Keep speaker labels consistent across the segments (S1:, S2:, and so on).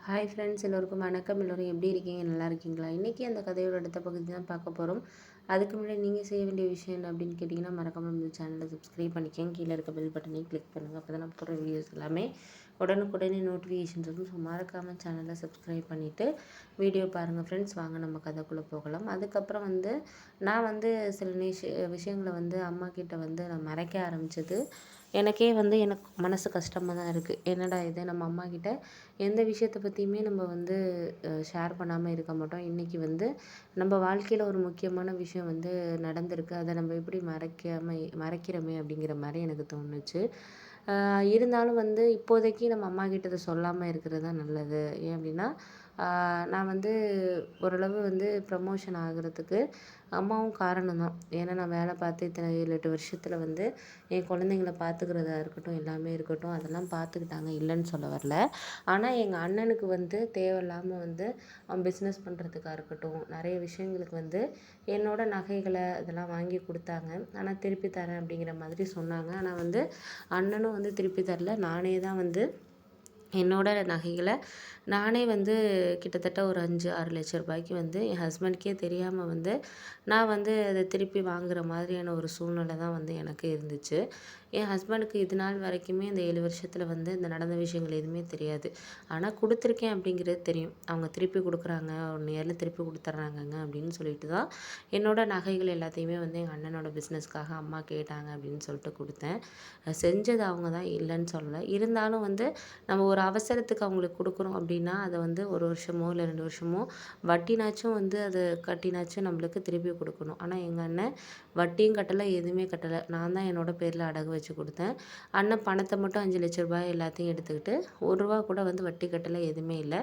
S1: Hi friends, எல்லோருக்கும் வணக்கம். எல்லோரும் எப்படி இருக்கீங்க? நல்லா இருக்கீங்களா? இன்றைக்கி அந்த கதையோட அடுத்த பகுதி தான் பார்க்க போகிறோம். அதுக்கு முன்னாடி நீங்கள் செய்ய வேண்டிய விஷயம் என்ன அப்படின்னு கேட்டிங்கன்னா, மறக்காமல் இந்த சேனலை சப்ஸ்கிரைப் பண்ணிக்கோங்க. கீழே இருக்க பெல் பட்டனையும் கிளிக் பண்ணுங்கள். அப்போ தான் நான் போடுற வீடியோஸ் எல்லாமே உடனுக்குடனே நோட்டிஃபிகேஷன்ஸ் இருக்கும். ஸோ மறக்காமல் சேனலை சப்ஸ்கிரைப் பண்ணிவிட்டு வீடியோ பாருங்கள் ஃப்ரெண்ட்ஸ். வாங்க நம்ம கதைக்குள்ளே போகலாம். அதுக்கப்புறம் நான் சில விஷயங்களை அம்மா கிட்ட நான் மறைக்க ஆரம்பித்தது எனக்கே எனக்கு மனசு கஷ்டமாக தான் இருக்குது. என்னடா இது, நம்ம அம்மா கிட்ட எந்த விஷயத்தை பற்றியுமே நம்ம ஷேர் பண்ணாமல் இருக்க மாட்டோம். இன்றைக்கி நம்ம வாழ்க்கையில் ஒரு முக்கியமான விஷயம் நடந்திருக்கு. அதை நம்ம எப்படி மறைக்கிறோமே அப்படிங்கிற மாதிரி எனக்கு தோணுச்சு. இருந்தாலும் இப்போதைக்கு நம்ம அம்மா கிட்ட இதை சொல்லாமல் இருக்கிறது தான் நல்லது. ஏன் அப்படின்னா, நான் ஓரளவு ப்ரமோஷன் ஆகுறதுக்கு அம்மாவும் காரணம் தான். ஏன்னா நான் வேலை பார்த்து இத்தனை 7, 8 வருஷத்தில் என் குழந்தைங்கள பார்த்துக்கிறதா இருக்கட்டும், எல்லாமே இருக்கட்டும், அதெல்லாம் பார்த்துக்கிட்டாங்க, இல்லைன்னு சொல்ல வரல. ஆனால் எங்கள் அண்ணனுக்கு தேவையில்லாமல் அவன் பிஸ்னஸ் பண்ணுறதுக்காக இருக்கட்டும், நிறைய விஷயங்களுக்கு என்னோட நகைகளை இதெல்லாம் வாங்கி கொடுத்தாங்க. ஆனால் திருப்பி தரேன் அப்படிங்கிற மாதிரி சொன்னாங்க. ஆனால் அண்ணனும் திருப்பி தரல. நானே தான் என்னோட நகைகளை நானே கிட்டத்தட்ட ஒரு 5, 6 லட்ச ரூபாய்க்கு என் ஹஸ்பண்ட்கே தெரியாமல் நான் அதை திருப்பி வாங்குகிற மாதிரியான ஒரு சூழ்நிலை தான் எனக்கு இருந்துச்சு. என் ஹஸ்பண்டுக்கு இது நாள் வரைக்குமே இந்த 7 வருஷத்தில் இந்த நடந்த விஷயங்கள் எதுவுமே தெரியாது. ஆனால் கொடுத்துருக்கேன் அப்படிங்கிறது தெரியும். அவங்க திருப்பி கொடுக்குறாங்க, 1 இயரில் திருப்பி கொடுத்துட்றாங்கங்க அப்படின்னு சொல்லிட்டு தான் என்னோட நகைகள் எல்லாத்தையுமே எங்கள் அண்ணனோட பிஸ்னஸ்க்காக அம்மா கேட்டாங்க அப்படின்னு சொல்லிட்டு கொடுத்தேன். செஞ்சது அவங்க தான், இல்லைன்னு சொல்லலை. இருந்தாலும் நம்ம ஒரு அவசரத்துக்கு அவங்களுக்கு கொடுக்குறோம் அப்படின்னா அதை 1 வருஷமோ இல்லை 2 வருஷமோ வட்டினாச்சும் அதை கட்டினாச்சும் நம்மளுக்கு திருப்பி கொடுக்கணும். ஆனால் எங்கள் அண்ணன் வட்டியும் கட்டலை, எதுவுமே கட்டலை. நான் தான் என்னோட பேரில் அடகு வச்சு கொடுத்தேன். அண்ணன் பணத்தை மட்டும் 5 லட்ச ரூபாய் எல்லாத்தையும் எடுத்துக்கிட்டு ரூபா கூட வட்டி கட்டலை, எதுவுமே இல்லை.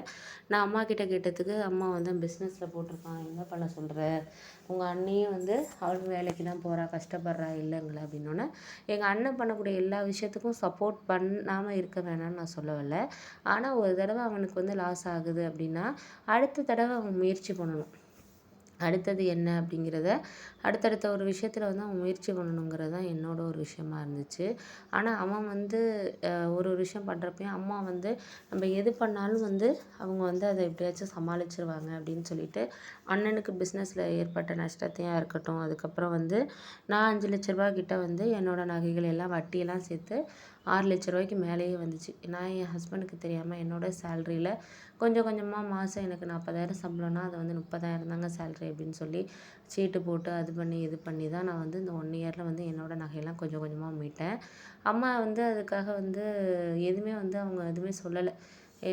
S1: நான் அம்மா கிட்ட கேட்டதுக்கு அம்மா பிஸ்னஸில் போட்டிருக்கான், என்ன பண்ண சொல்கிற, உங்கள் அண்ணியும் அவளும் வேலைக்கு தான் போகிறா, கஷ்டப்படுறா இல்லைங்களா அப்படின்னோடனே, எங்கள் அண்ணன் பண்ணக்கூடிய எல்லா விஷயத்துக்கும் சப்போர்ட் பண்ணாமல் இருக்க வேணாம்னு நான் சொல்லவில்லை. ஆனால் ஒரு தடவை அவனுக்கு லாஸ் ஆகுது அப்படின்னா அடுத்த தடவை அவன் முயற்சி பண்ணணும். அடுத்தது என்ன அப்படிங்கிறத அடுத்தடுத்த ஒரு விஷயத்தில் அவன் முயற்சி பண்ணணுங்கிறது தான் என்னோட ஒரு விஷயமா இருந்துச்சு. ஆனால் அவன் ஒரு ஒரு விஷயம் பண்ணுறப்பையும் அம்மா நம்ம எது பண்ணாலும் அவங்க அதை எப்படியாச்சும் சமாளிச்சிருவாங்க அப்படின்னு சொல்லிட்டு அண்ணனுக்கு பிஸ்னஸில் ஏற்பட்ட நஷ்டத்தையாக இருக்கட்டும், அதுக்கப்புறம் நான் 5 லட்ச ரூபா கிட்ட என்னோட நகைகள் எல்லாம் வட்டியெல்லாம் சேர்த்து 6 லட்ச ரூபாய்க்கு மேலேயே வந்துச்சு. நான் என் ஹஸ்பண்டுக்கு தெரியாமல் என்னோட சேலரியில் கொஞ்சம் கொஞ்சமாக மாதம் எனக்கு 40,000 சம்பளம்னா அதை 30,000 தாங்க சேலரி அப்படின்னு சொல்லி சீட்டு போட்டு அது பண்ணி இது பண்ணி தான் நான் இந்த 1 இயரில் என்னோட நகையெல்லாம் கொஞ்சம் கொஞ்சமாக மீட்டேன். அம்மா அதுக்காக எதுவுமே அவங்க எதுவுமே சொல்லலை.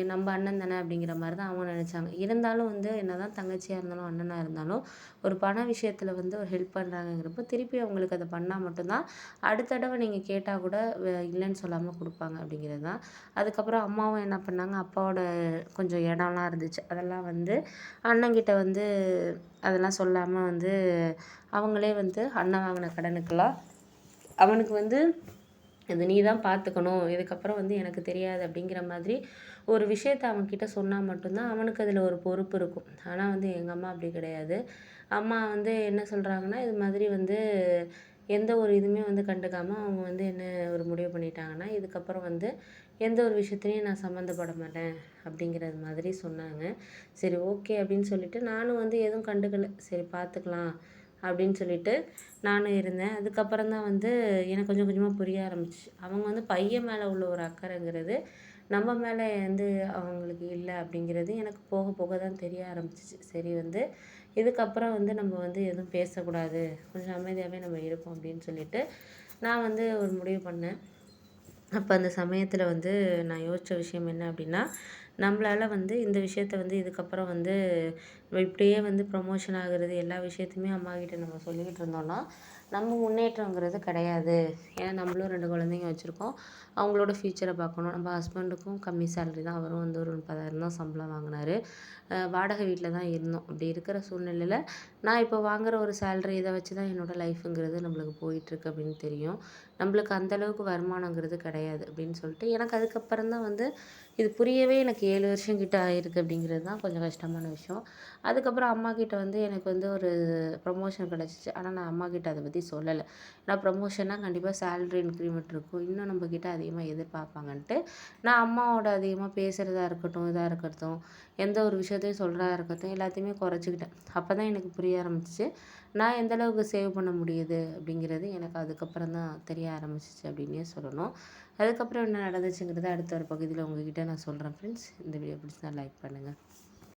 S1: நம்ம அண்ணன் தானே அப்படிங்கிற மாதிரி தான் அவங்க நினச்சாங்க. இருந்தாலும் என்ன தான் தங்கச்சியாக இருந்தாலும் அண்ணனாக இருந்தாலும் ஒரு பண விஷயத்தில் ஒரு ஹெல்ப் பண்ணுறாங்கங்கிறப்போ திருப்பி அவங்களுக்கு அதை பண்ணால் மட்டும்தான் அடுத்த தடவை நீங்கள் கேட்டால் கூட இல்லைன்னு சொல்லாமல் கொடுப்பாங்க அப்படிங்கிறது தான். அதுக்கப்புறம் அம்மாவும் என்ன பண்ணாங்க, அப்பாவோட கொஞ்சம் இடம்லாம் இருந்துச்சு, அதெல்லாம் அண்ணங்கிட்ட அதெல்லாம் சொல்லாமல் அவங்களே அண்ணன் வாங்கின கடனுக்கெல்லாம் அவனுக்கு இது நீ தான் பார்த்துக்கணும், இதுக்கப்புறம் எனக்கு தெரியாது அப்படிங்கிற மாதிரி ஒரு விஷயத்த அவன்கிட்ட சொன்னால் மட்டும்தான் அவனுக்கு அதில் ஒரு பொறுப்பு இருக்கும். ஆனால் எங்கள் அம்மா அப்படி கிடையாது. அம்மா என்ன சொல்கிறாங்கன்னா, இது மாதிரி எந்த ஒரு இதுவுமே கண்டுக்காமல் அவங்க என்ன ஒரு முடிவு பண்ணிட்டாங்கன்னா, இதுக்கப்புறம் எந்த ஒரு விஷயத்துலையும் நான் சம்மந்தப்பட மாட்டேன் அப்படிங்கிறது மாதிரி சொன்னாங்க. சரி ஓகே அப்படின்னு சொல்லிட்டு நானும் எதுவும் கண்டுக்கல. சரி பார்த்துக்கலாம் அப்படின்னு சொல்லிட்டு நானும் இருந்தேன். அதுக்கப்புறம் தான் எனக்கு கொஞ்சம் கொஞ்சமாக புரிய ஆரம்பிச்சிச்சு. அவங்க பையன் மேலே உள்ள ஒரு அக்கறைங்கிறது நம்ம மேலே அவங்களுக்கு இல்லை அப்படிங்கிறது எனக்கு போக போக தான் தெரிய ஆரம்பிச்சிச்சு. சரி இதுக்கப்புறம் நம்ம எதுவும் பேசக்கூடாது, கொஞ்சம் அமைதியாகவே நம்ம இருப்போம் அப்படின்னு சொல்லிட்டு நான் ஒரு முடிவு பண்ணேன். அப்போ அந்த சமயத்தில் நான் யோசித்த விஷயம் என்ன அப்படின்னா, நம்மளால் இந்த விஷயத்த இதுக்கப்புறம் இப்படியே ப்ரமோஷன் ஆகுறது எல்லா விஷயத்தையுமே அம்மாகிட்ட நம்ம சொல்லிக்கிட்டு இருந்தோம்னா நம்ம முன்னேற்றங்கிறது கிடையாது. ஏன்னா நம்மளும் 2 குழந்தைங்க வச்சுருக்கோம், அவங்களோட ஃப்யூச்சரை பார்க்கணும். நம்ம ஹஸ்பண்டுக்கும் கம்மி சேலரி தான், அவரும் ஒரு 30,000 தான் சம்பளம் வாங்கினாரு. வாடகை வீட்டில் தான் இருந்தோம். அப்படி இருக்கிற சூழ்நிலையில் நான் இப்போ வாங்குகிற ஒரு சேலரி இதை வச்சு தான் என்னோடய லைஃபுங்கிறது நம்மளுக்கு போயிட்டுருக்கு அப்படின்னு தெரியும். நம்மளுக்கு அந்த அளவுக்கு வருமானங்கிறது கிடையாது அப்படின்னு சொல்லிட்டு எனக்கு அதுக்கப்புறம் தான் வந்து இது புரியவே எனக்கு 7 வருஷம் கிட்ட ஆயிருக்கு அப்படிங்கிறது தான் கொஞ்சம் கஷ்டமான விஷயம். அதுக்கப்புறம் அம்மாகிட்ட வந்து எனக்கு வந்து ஒரு ப்ரமோஷன் கிடச்சிச்சு. ஆனா நான் அம்மாகிட்ட அத பத்தி சொல்லல. ஏன்னா ப்ரமோஷன்னா கண்டிப்பா சேலரி இன்க்ரிமெண்ட் இருக்கும். இன்னும் நம்மகிட்ட அதிகமா எதிர்பார்ப்பாங்கன்ட்டு, நான் அம்மாவோட அதிகமா பேசுறதா இருக்கட்டும், இதா இருக்கட்டும், எந்த ஒரு விஷயத்தையும் சொல்றதா இருக்கட்டும், எல்லாத்தையுமே குறைச்சுக்கிட்டேன். அப்பதான் எனக்கு புரிய ஆரம்பிச்சுச்சு. நான் எந்த அளவுக்கு சேவ் பண்ண முடியுது அப்படிங்கிறது எனக்கு அதுக்கப்புறம் தான் தெரிய ஆரம்பிச்சுச்சு அப்படின்னே சொல்லணும். அதுக்கப்புறம் என்ன நடந்துச்சுங்கிறத அடுத்த ஒரு பகுதியில உங்ககிட்ட நான் சொல்றேன் ஃப்ரெண்ட்ஸ். இந்த வீடியோ பிடிச்சிருந்தா லைக் பண்ணுங்க.